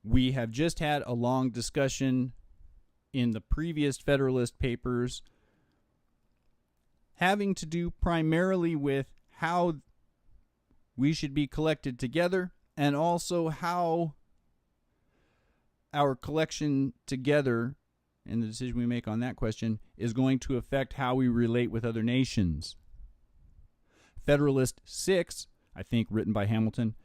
We have just had a long discussion in the previous Federalist Papers having to do primarily with how we should be collected together, and also how our collection together and the decision we make on that question is going to affect how we relate with other nations. Federalist 6, I think written by Hamilton,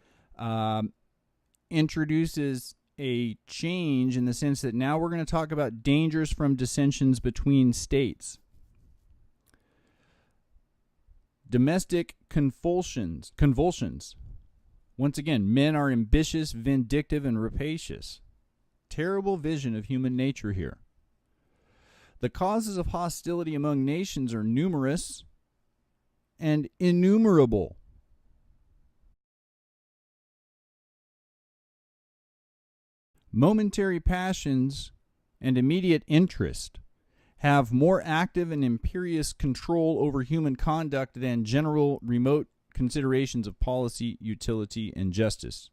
introduces a change in the sense that now we're going to talk about dangers from dissensions between states. Domestic convulsions. Once again, men are ambitious, vindictive, and rapacious. Terrible vision of human nature here. The causes of hostility among nations are numerous and innumerable. Momentary passions and immediate interest have more active and imperious control over human conduct than general remote considerations of policy, utility, and justice.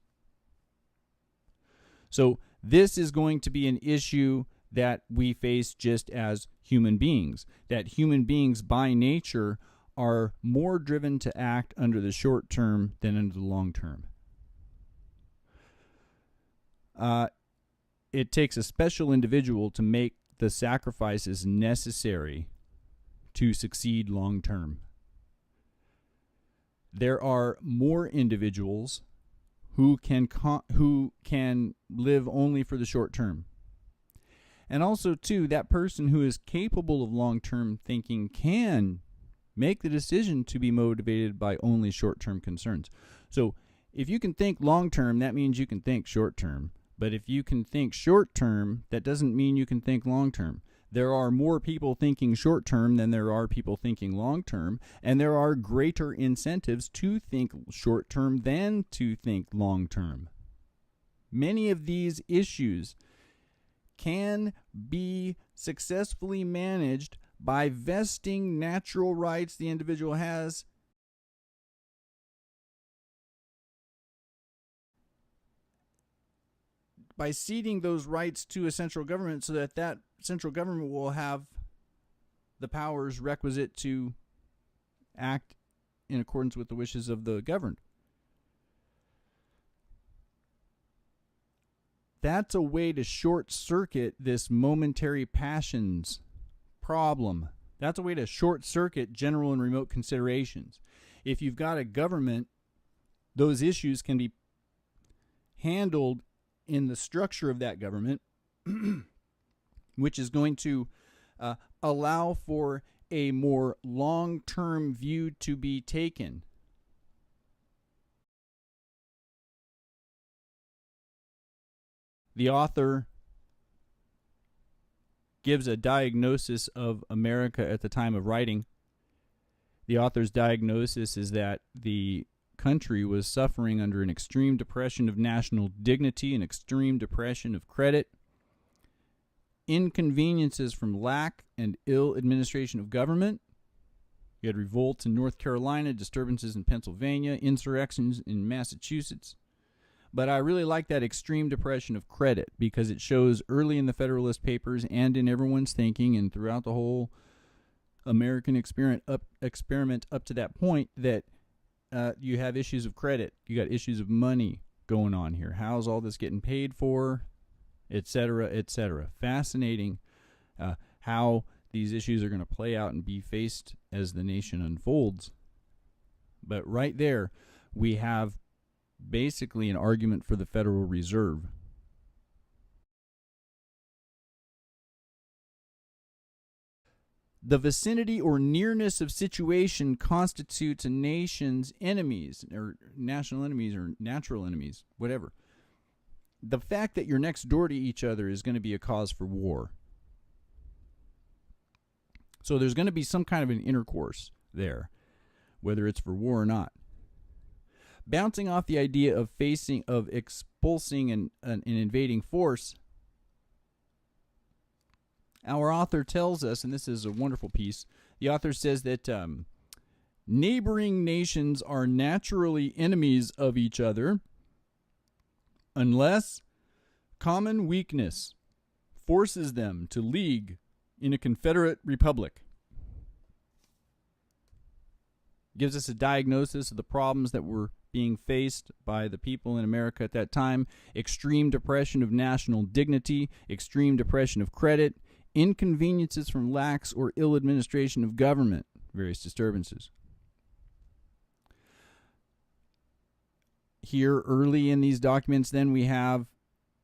So this is going to be an issue that we face just as human beings, that human beings by nature are more driven to act under the short term than under the long term. It takes a special individual to make the sacrifices necessary to succeed long term. There are more individuals who can live only for the short term. And also, too, that person who is capable of long-term thinking can make the decision to be motivated by only short-term concerns. So if you can think long-term, that means you can think short-term. But if you can think short-term, that doesn't mean you can think long-term. There are more people thinking short-term than there are people thinking long-term, and there are greater incentives to think short-term than to think long-term. Many of these issues can be successfully managed by vesting natural rights the individual has by ceding those rights to a central government so that that central government will have the powers requisite to act in accordance with the wishes of the governed. That's a way to short-circuit this momentary passions problem. That's a way to short-circuit general and remote considerations. If you've got a government, those issues can be handled in the structure of that government, which is going to allow for a more long-term view to be taken. The author gives a diagnosis of America at the time of writing. The author's diagnosis is that the country was suffering under an extreme depression of national dignity, an extreme depression of credit, inconveniences from lack and ill administration of government. You had revolts in North Carolina, disturbances in Pennsylvania, insurrections in Massachusetts. But I really like that extreme depression of credit because it shows early in the Federalist Papers and in everyone's thinking and throughout the whole American experiment up to that point that you have issues of credit. You got issues of money going on here. How's all this getting paid for, et cetera, et cetera. Fascinating how these issues are going to play out and be faced as the nation unfolds. But right there, we have basically an argument for the Federal Reserve. The vicinity or nearness of situation constitutes a nation's enemies, or national enemies, or natural enemies, whatever. The fact that you're next door to each other is going to be a cause for war. So there's going to be some kind of an intercourse there, whether it's for war or not. Bouncing off the idea of expulsing an invading force, our author tells us, and this is a wonderful piece, the author says that neighboring nations are naturally enemies of each other unless Common weakness forces them to league in a Confederate republic. Gives us a diagnosis of the problems that were being faced by the people in America at that time. Extreme depression of national dignity, extreme depression of credit, inconveniences from lax or ill administration of government, various disturbances. Here, early in these documents, then we have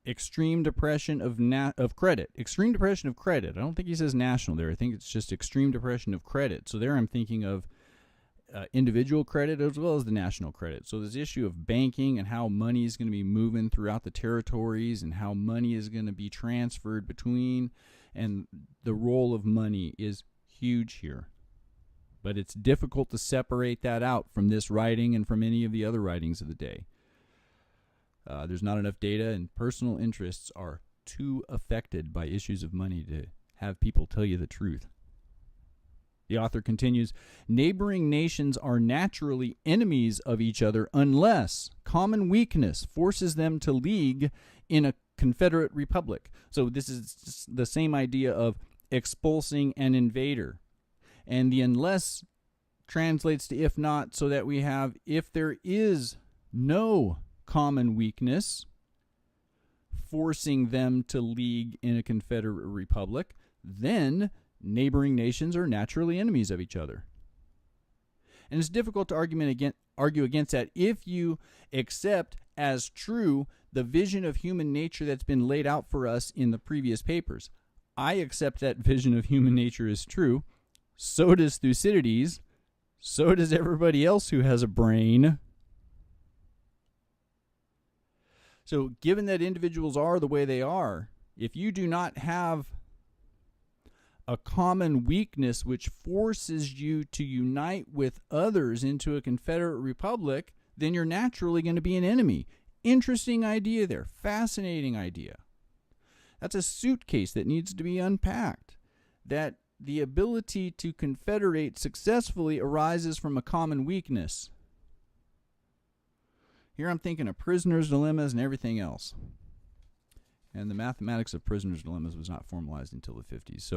extreme depression of credit. Extreme depression of credit. I don't think he says national there. I think it's just extreme depression of credit. So there I'm thinking of individual credit as well as the national credit. So this issue of banking and how money is going to be moving throughout the territories and how money is going to be transferred between, and the role of money is huge here. But it's difficult to separate that out from this writing and from any of the other writings of the day. There's not enough data, and personal interests are too affected by issues of money to have people tell you the truth. The author continues, neighboring nations are naturally enemies of each other unless common weakness forces them to league in a Confederate republic. So this is the same idea of expulsing an invader. And the unless translates to if not, so that we have if there is no common weakness forcing them to league in a Confederate republic, then neighboring nations are naturally enemies of each other. And it's difficult to argue against that if you accept as true the vision of human nature that's been laid out for us in the previous papers. I accept that vision of human nature as true. So does Thucydides. So does everybody else who has a brain. So given that individuals are the way they are, if you do not have a common weakness which forces you to unite with others into a Confederate republic, then you're naturally going to be an enemy. Interesting idea there. Fascinating idea. That's a suitcase that needs to be unpacked. That the ability to confederate successfully arises from a common weakness. Here I'm thinking of prisoners' dilemmas and everything else. And the mathematics of prisoners' dilemmas was not formalized until the 50s. So